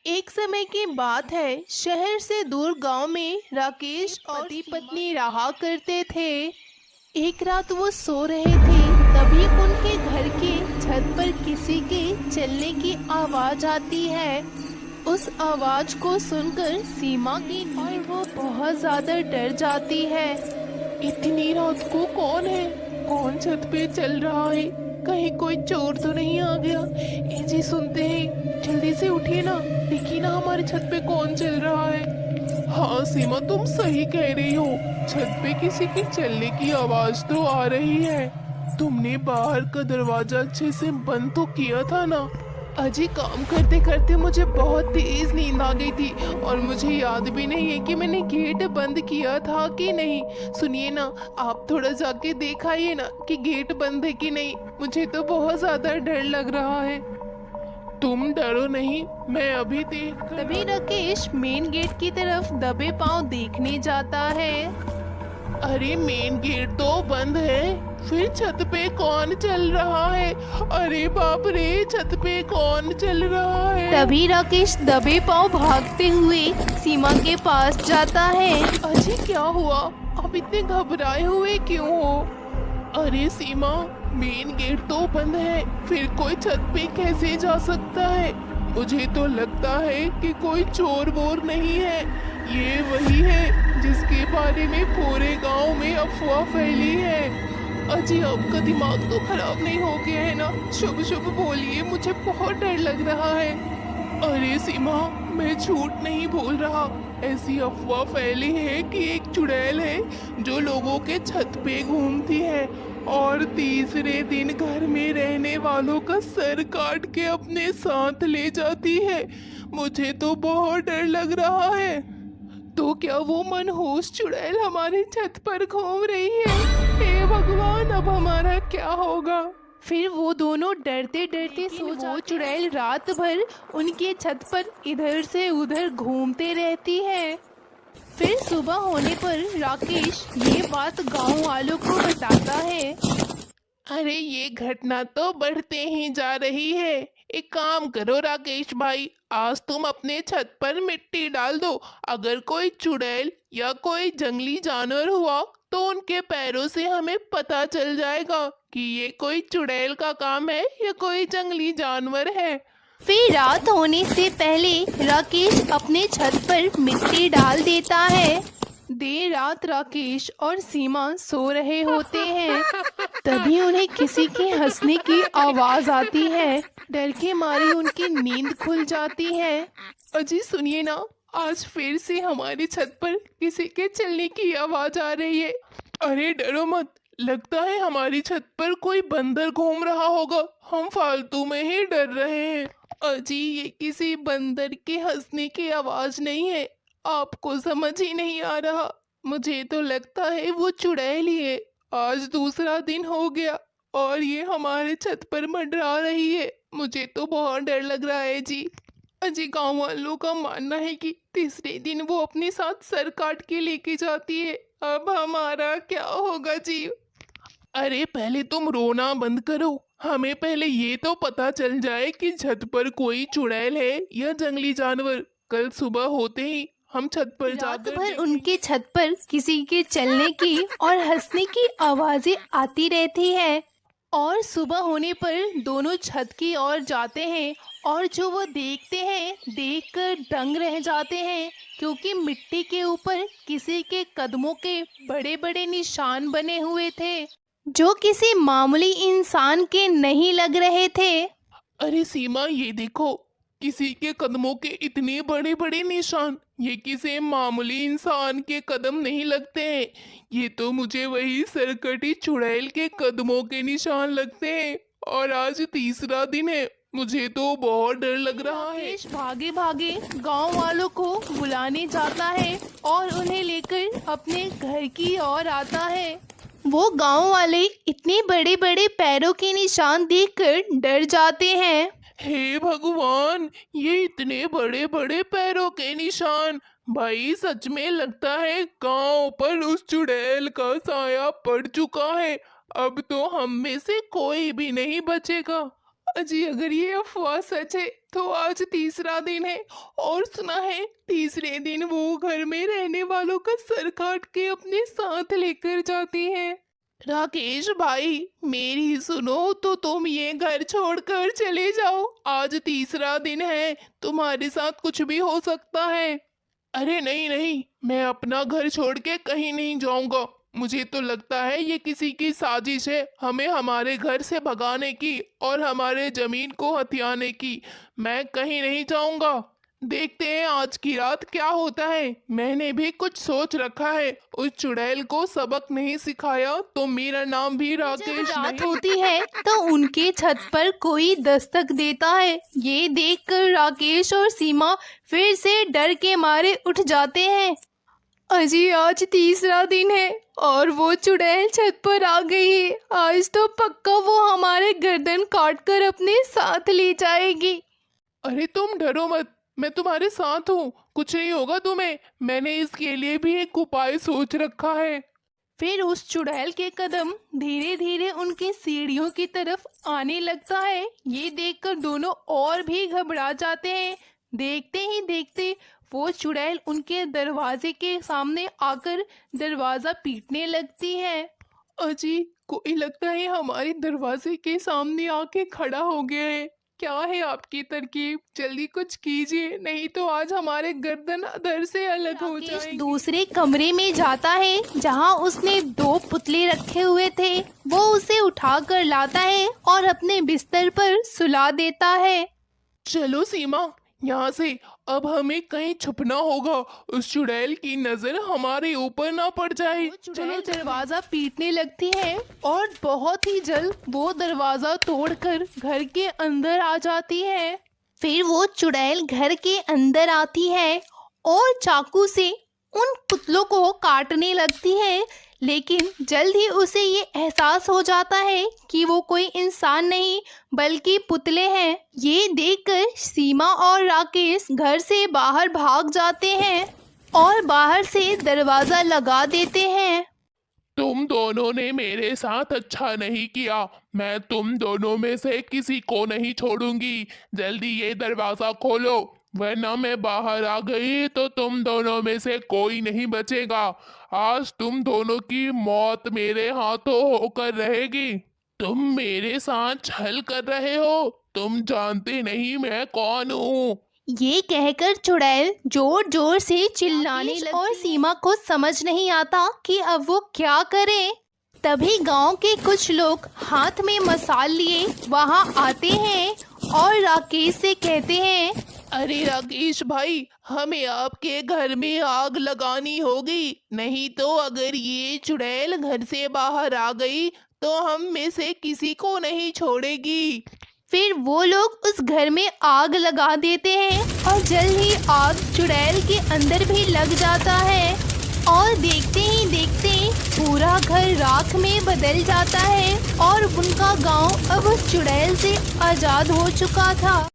एक समय की बात है। शहर से दूर गांव में राकेश और पति पत्नी रहा करते थे। एक रात वो सो रहे थे, तभी उनके घर के छत पर किसी के चलने की आवाज आती है। उस आवाज को सुनकर सीमा की और वो बहुत ज्यादा डर जाती है। इतनी रात को कौन है? कौन छत पे चल रहा है? कहीं कोई चोर तो नहीं आ गया? ए जी, सुनते हैं, जल्दी से उठिए ना, देखिए ना हमारे छत पे कौन चल रहा है। हाँ सीमा, तुम सही कह रही हो, छत पे किसी के चलने की आवाज तो आ रही है। तुमने बाहर का दरवाजा अच्छे से बंद तो किया था ना? अजी, काम करते करते मुझे बहुत तेज नींद आ गई थी और मुझे याद भी नहीं है कि मैंने गेट बंद किया था कि नहीं। सुनिए ना, आप थोड़ा जाके देखाइए ना कि गेट बंद है कि नहीं। मुझे तो बहुत ज्यादा डर लग रहा है। तुम डरो नहीं, मैं अभी देख। तभी राकेश मेन गेट की तरफ दबे पांव देखने जाता है। अरे मेन गेट तो बंद है, फिर छत पे कौन चल रहा है? अरे बाप रे, छत पे कौन चल रहा है? तभी राकेश दबे पांव भागते हुए सीमा के पास जाता है। अजी, क्या हुआ? आप इतने घबराए हुए क्यों हो? अरे सीमा, मेन गेट तो बंद है, फिर कोई छत पे कैसे जा सकता है? मुझे तो लगता है कि कोई चोर वोर नहीं है। ये वही है जिसके बारे में पूरे गांव में अफवाह फैली है। अजी, आपका दिमाग तो खराब नहीं हो गया है ना? शुभ शुभ बोलिए, मुझे बहुत डर लग रहा है। अरे सीमा, मैं झूठ नहीं बोल रहा। ऐसी अफवाह फैली है कि एक चुड़ैल है जो लोगों के छत पे घूमती है और तीसरे दिन घर में रहने वालों का सर काट के अपने साथ ले जाती है। मुझे तो बहुत डर लग रहा है। तो क्या वो मनहूस चुड़ैल हमारी छत पर घूम रही है? हे भगवान, अब हमारा क्या होगा? फिर वो दोनों डरते डरते सो जाते। वो चुड़ैल रात भर उनके छत पर इधर से उधर घूमते रहती है। फिर सुबह होने पर राकेश ये बात गांव वालों को बताता है। अरे, ये घटना तो बढ़ते ही जा रही है। एक काम करो राकेश भाई, आज तुम अपने छत पर मिट्टी डाल दो। अगर कोई चुड़ैल या कोई जंगली जानवर हुआ तो उनके पैरों से हमें पता चल जाएगा कि ये कोई चुड़ैल का काम है या कोई जंगली जानवर है। फिर रात होने से पहले राकेश अपने छत पर मिट्टी डाल देता है। देर रात राकेश और सीमा सो रहे होते हैं, तभी उन्हें किसी के हंसने की आवाज आती है। डर के मारे उनकी नींद खुल जाती है। अजी सुनिए ना, आज फिर से हमारी छत पर किसी के चलने की आवाज आ रही है। अरे डरो मत, लगता है हमारी छत पर कोई बंदर घूम रहा होगा। हम फालतू में ही डर रहे हैं। अजी, ये किसी बंदर के हंसने की आवाज नहीं है, आपको समझ ही नहीं आ रहा। मुझे तो लगता है वो चुड़ैल ही है। आज दूसरा दिन हो गया और ये हमारे छत पर मंडरा रही है। मुझे तो बहुत डर लग रहा है जी। अजी, गांव वालों का मानना है कि तीसरे दिन वो अपने साथ सर काट के लेके जाती है। अब हमारा क्या होगा जी? अरे पहले तुम रोना बंद करो, हमें पहले ये तो पता चल जाए कि छत पर कोई चुड़ैल है या जंगली जानवर। कल सुबह होते ही हम छत पर रात जाकर भर उनके छत पर किसी के चलने की और हंसने की आवाजें आती रहती है। और सुबह होने पर दोनों छत की ओर जाते हैं और जो वो देखते हैं देखकर दंग रह जाते हैं, क्योंकि मिट्टी के ऊपर किसी के कदमों के बड़े बड़े निशान बने हुए थे, जो किसी मामूली इंसान के नहीं लग रहे थे। अरे सीमा, ये देखो, किसी के कदमों के इतने बड़े बड़े निशान। ये किसी मामूली इंसान के कदम नहीं लगते हैं, ये तो मुझे वही सरकटी चुड़ैल के कदमों के निशान लगते हैं। और आज तीसरा दिन है, मुझे तो बहुत डर लग रहा है। राकेश भागे भागे गांव वालों को बुलाने जाता है और उन्हें लेकर अपने घर की ओर आता है। वो गांव वाले इतने बड़े बड़े पैरों के निशान देखकर डर जाते हैं। हे भगवान, ये इतने बड़े बड़े पैरों के निशान! भाई सच में लगता है गांव पर उस चुड़ैल का साया पड़ चुका है। अब तो हम में से कोई भी नहीं बचेगा। अजी अगर ये अफवाह सच है तो आज तीसरा दिन है और सुना है तीसरे दिन वो घर में रहने वालों का सर काट के अपने साथ लेकर जाती हैं। राकेश भाई मेरी सुनो तो तुम ये घर छोड़कर चले जाओ, आज तीसरा दिन है, तुम्हारे साथ कुछ भी हो सकता है। अरे नहीं नहीं, मैं अपना घर छोड़ के कहीं नहीं जाऊंगा। मुझे तो लगता है ये किसी की साजिश है हमें हमारे घर से भगाने की और हमारे जमीन को हथियाने की। मैं कहीं नहीं जाऊंगा, देखते हैं आज की रात क्या होता है। मैंने भी कुछ सोच रखा है, उस चुड़ैल को सबक नहीं सिखाया तो मेरा नाम भी राकेश रात नहीं। होती है तो उनके छत पर कोई दस्तक देता है। ये देखकर राकेश और सीमा फिर से डर के मारे उठ जाते हैं। अजी आज तीसरा दिन है और वो चुड़ैल छत पर आ गई है। आज तो पक्का वो हमारे गर्दन काट कर अपने साथ ले जाएगी। अरे तुम डरो मत, मैं तुम्हारे साथ हूँ, कुछ नहीं होगा तुम्हें। मैंने इसके लिए भी एक उपाय सोच रखा है। फिर उस चुड़ैल के कदम धीरे धीरे उनकी सीढ़ियों की तरफ आने लगता है। ये देखकर दोनों और भी घबरा जाते हैं। देखते ही देखते वो चुड़ैल उनके दरवाजे के सामने आकर दरवाजा पीटने लगती है। अजी कोई लगता है हमारे दरवाजे के सामने आके खड़ा हो गया है। क्या है आपकी तरकीब, जल्दी कुछ कीजिए, नहीं तो आज हमारे गर्दन अधर से अलग हो राकेश जाएगी। दूसरे कमरे में जाता है जहां उसने 2 पुतले रखे हुए थे। वो उसे उठाकर लाता है और अपने बिस्तर पर सुला देता है। चलो सीमा, यहाँ से अब हमें कहीं छुपना होगा, उस चुड़ैल की नजर हमारे ऊपर ना पड़ जाए। चुड़ैल दरवाजा पीटने लगती है और बहुत ही जल्द वो दरवाजा तोड़कर घर के अंदर आ जाती है। फिर वो चुड़ैल घर के अंदर आती है और चाकू से उन पुतलों को काटने लगती है। लेकिन जल्द ही उसे ये एहसास हो जाता है कि वो कोई इंसान नहीं बल्कि पुतले हैं। ये देखकर सीमा और राकेश घर से बाहर भाग जाते हैं और बाहर से दरवाजा लगा देते हैं। तुम दोनों ने मेरे साथ अच्छा नहीं किया, मैं तुम दोनों में से किसी को नहीं छोड़ूंगी। जल्दी ये दरवाजा खोलो, वरना मैं बाहर आ गई तो तुम दोनों में से कोई नहीं बचेगा। आज तुम दोनों की मौत मेरे हाथों होकर रहेगी। तुम मेरे साथ छल कर रहे हो, तुम जानते नहीं मैं कौन हूँ। ये कहकर चुड़ैल जोर जोर से चिल्लाने लगती और सीमा को समझ नहीं आता कि अब वो क्या करे। तभी गांव के कुछ लोग हाथ में मसाल लिए वहां आते हैं और राकेश से कहते हैं, अरे राकेश भाई, हमें आपके घर में आग लगानी होगी, नहीं तो अगर ये चुड़ैल घर से बाहर आ गई तो हम में से किसी को नहीं छोड़ेगी। फिर वो लोग उस घर में आग लगा देते हैं और जल्द ही आग चुड़ैल के अंदर भी लग जाता है और देखते ही देखते पूरा घर राख में बदल जाता है और उनका गांव अब उस चुड़ैल से आजाद हो चुका था।